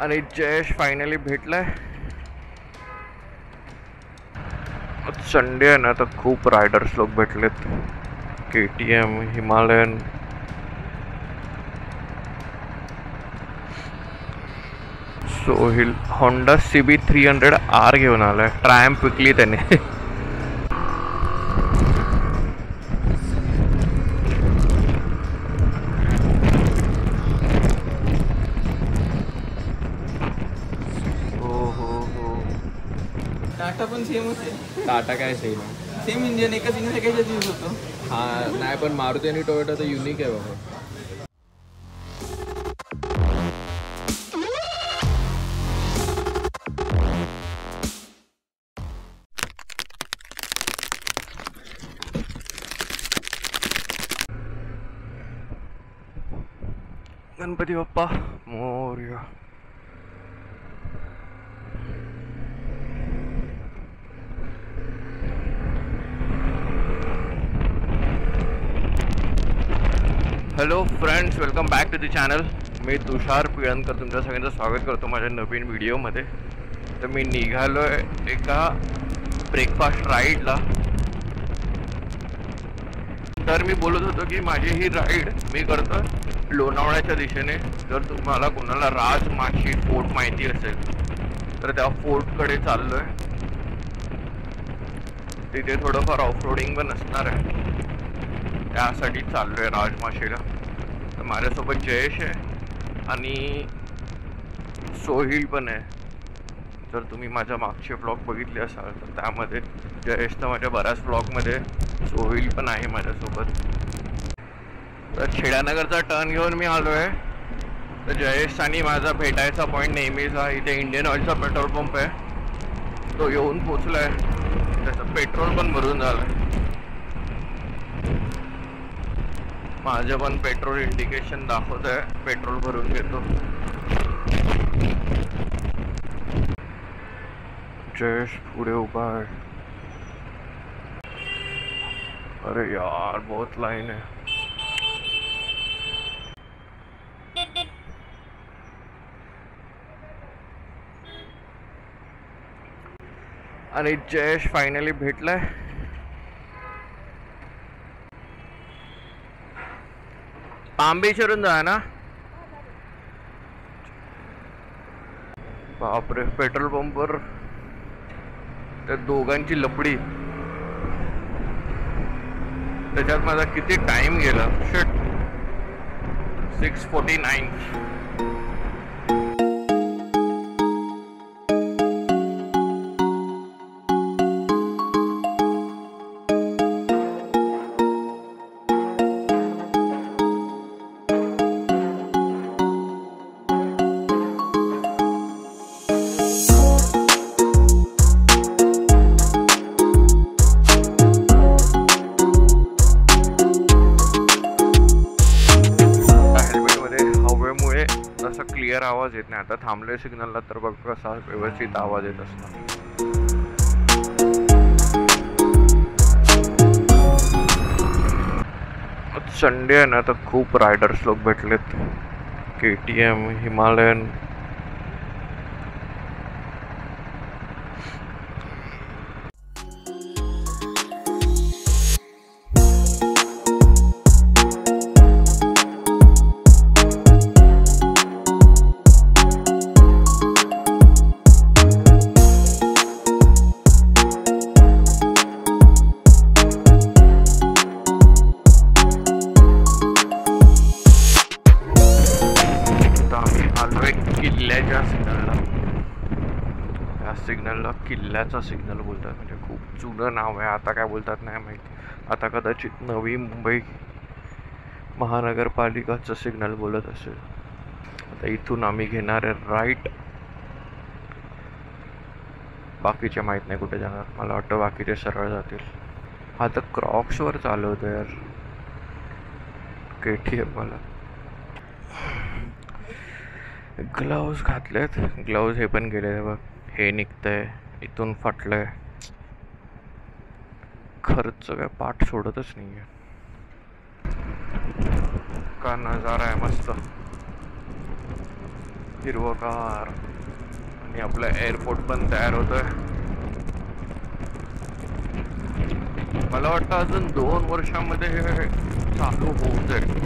आणि Jayesh finally भेटलाय. Sunday आहे ना, तर खूप रायडर्स लोक भेटलेत. KTM, Himalayan, Sohil Honda CB300R घेऊन आलाय. ट्रायम्फ विकली त्याने. टाटा पण सेमच आहे. टाटा काय सेम आहे, सेम इंजिन एकाच इंजिन एकाच यूज होतो. हा नाही, पण मारुती आणि टोयोटा तर युनिक आहे बाबा. Ganpati Bappa Morya. Hello friends, welcome back to the channel. मी तुषार पिळणकर तुमच्या सगळ्यांचं स्वागत करतो माझ्या नवीन व्हिडिओमध्ये. तर मी निघालो आहे एका ब्रेकफास्ट राईडला. तर मी बोलत होतो की माझी ही राईड मी करतो लोणावळ्याच्या दिशेने. जर तुम्हाला कोणाला राजमाची फोर्ट माहिती असेल तर त्या फोर्टकडे चाललो आहे. तिथे थोडंफार ऑफरोडिंग पण असणार आहे, त्यासाठी चाललो आहे राजमाशीला. तर माझ्यासोबत जयेश आहे आणि सोहिल पण आहे. जर तुम्ही माझ्या मागचे ब्लॉग बघितले असाल तर त्यामध्ये जयेश तर माझ्या बऱ्याच ब्लॉगमध्ये, सोहिल पण आहे माझ्यासोबत. तर खेड्यानगरचा टर्न घेऊन मी आलो आहे. तर जयेश आणि माझा भेटायचा पॉईंट नेहमीचा इथे इंडियन ऑइलचा पेट्रोल पंप आहे. तो येऊन पोचला आहे. त्याचं पेट्रोल पण भरून झालं आहे. माझं पण पेट्रोल इंडिकेशन दाखवत आहे. पेट्रोल भरून घेतो. जयेश पुढे उभा आहे. अरे यार, बहुत लाइन है. आणि जयेश फायनली भेटलाय. पाम बीच वरून जा ना. बापरे, पेट्रोल पंपवर त्या दोघांची लपडी. त्याच्यात माझा किती टाइम गेला. शिट, 6:49. क्लिअर आवाज येत नाही. आता थांबले सिग्नलला तर बघ कसा व्यवस्थित आवाज येत असणार. संडे आहे ना, तर खूप रायडर्स लोक भेटलेत. KTM, हिमालयन, किल्ल्याचा सिग्नल बोलतात. म्हणजे खूप जुनं नाव आहे. आता काय बोलतात नाही माहिती. आता कदाचित नवी मुंबई महानगरपालिकाचं सिग्नल बोलत असेल. आता इथून आम्ही घेणार आहे राईट. बाकीचे माहीत नाही कुठे जाणार. मला वाटतं बाकीचे सरळ जातील. आता क्रॉक्सवर चालवतो यार KTM. मला ग्लव्ज घातलेत. ग्लव्ज हे पण गेले बघ. हे निघतंय, इथून फाटलंय. खर्च काय पाठ सोडतच नाहीये. का नजारा आहे मस्त. हिरवगार आणि आपलं एअरपोर्ट पण तयार होतोय. मला वाटतं अजून 2 वर्षामध्ये हे चालू होऊ जाईल.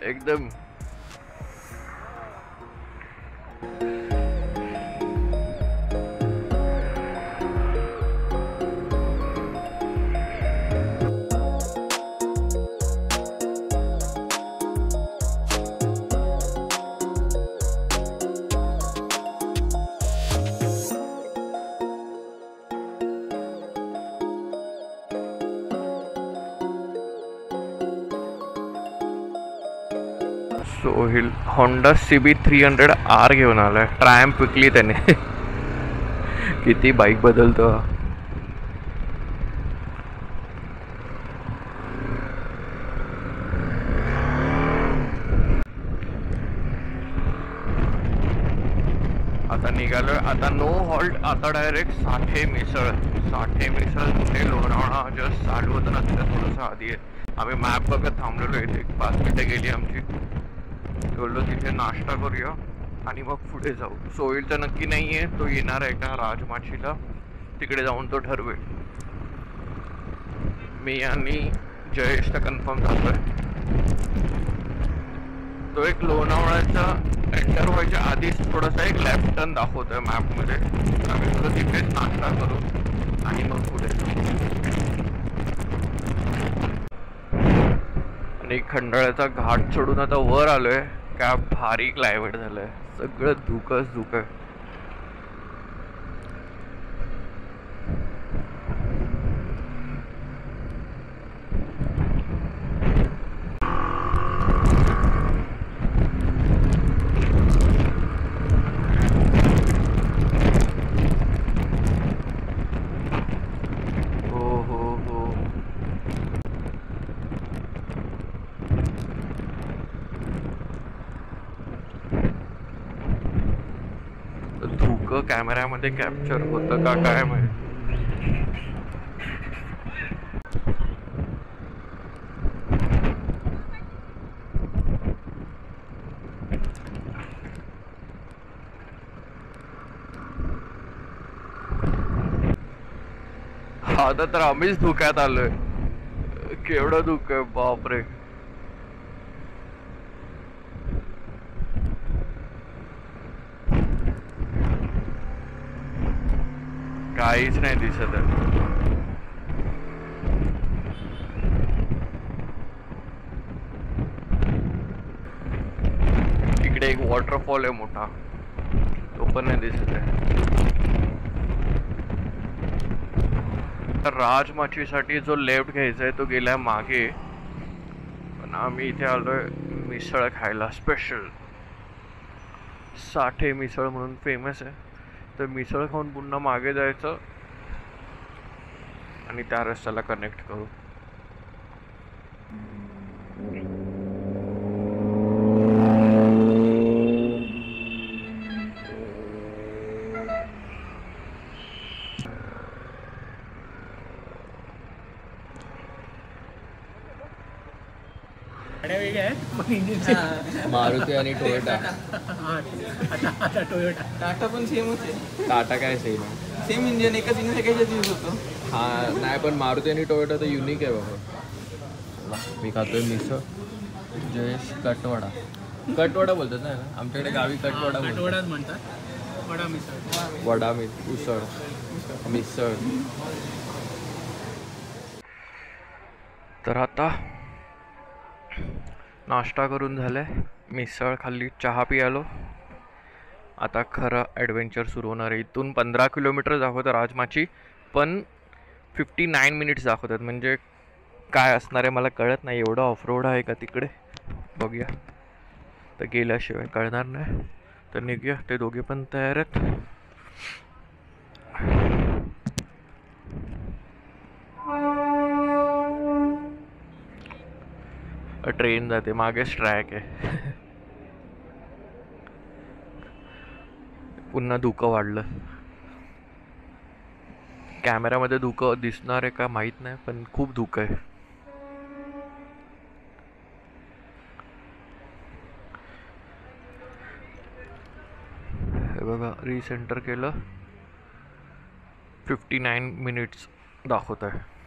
एकदम सोहिल होंडा CB300R घेऊन आलाय. ट्रायम्फ विकली त्याने. किती बाईक बदलतो. आता निघालोय. आता नो हॉल्ट. आता डायरेक्ट साठे मिसळ. साठे मिसळ पुणे लोणावळा जस्ट चालू होतं ना, तिथं थोडंसं आधी आहे. आम्ही मॅप बघत थांबलेलो इथे. 5 मिनिटं गेली आमची. बोललो तिथे नाश्ता करूया आणि मग पुढे जाऊ. सोहिल तर नक्की नाहीये, तो येणार आहे का राजमाचीला, तिकडे जाऊन तो ठरवेल. मी आणि जयेश तर कन्फर्म झालोय. तो एक लोणावळ्याचा एंटर व्हायच्या आधीच थोडासा एक लेफ्ट टर्न दाखवतोय मॅप मध्ये. आम्ही थोडं तिथेच नाश्ता करू आणि मग पुढे आणि खंडाळ्याचा घाट सोडून आता वर आलोय. काय भारी क्लायमेट झालंय. सगळं धुकंच धुकं. कॅमेऱ्यामध्ये कॅप्चर होतं का काय माहिती. आता तर आम्हीच धुक्यात आलोय. केवढं धुक आहे बापरे. काहीच नाही दिसत आहे. इकडे एक वॉटरफॉल आहे मोठा, तो पण नाही दिसत आहे. तर राजमाचीसाठी जो लेफ्ट घ्यायचा आहे तो गेलाय मागे. पण आम्ही इथे आलोय मिसळ खायला. स्पेशल साठे मिसळ म्हणून फेमस आहे. तर मिसळ खाऊन पुन्हा मागे जायचं आणि त्या रस्त्याला कनेक्ट करू. मारुती आणि टोयोटा. आता टोयोटा. टाटा पण सेमच आहे. टाटा काय सेम आहे. सेम इंजिन, एकच इंजिन एकाच यूज होतो. हा नाही, पण मारुती आणि टोयोटा तर युनिक आहे बाबा. मी खातोय मिसळ. जयेश कटवडा. कटवडा बोलतात ना आमच्याकडे गावी. कटवडाच म्हणतात. वडा मिसळ. वडा उसळ मिसळ. तर आता नाश्ता करून झालाय, मिसळ खाल्ली, चहा पियालो. आता खरं ॲडव्हेंचर सुरू होणार आहे. इथून 15 किलोमीटर दाखवतं राजमाची, पण 59 मिनिट्स दाखवतात. म्हणजे काय असणार आहे मला कळत नाही. एवढं ऑफ रोड आहे का तिकडे, बघूया. तर गेल्याशिवाय कळणार नाही. तर निघूया. ते दोघे पण तयार आहेत. ट्रेन जाते, मागेच ट्रॅक आहे. पुन्हा धुकं वाढलं. कॅमेऱ्यामध्ये धुकं दिसणार आहे का माहीत नाही, पण खूप धुकं आहे. हे बघा, रिसेंटर केलं, 59 मिनिट्स दाखवत आहे.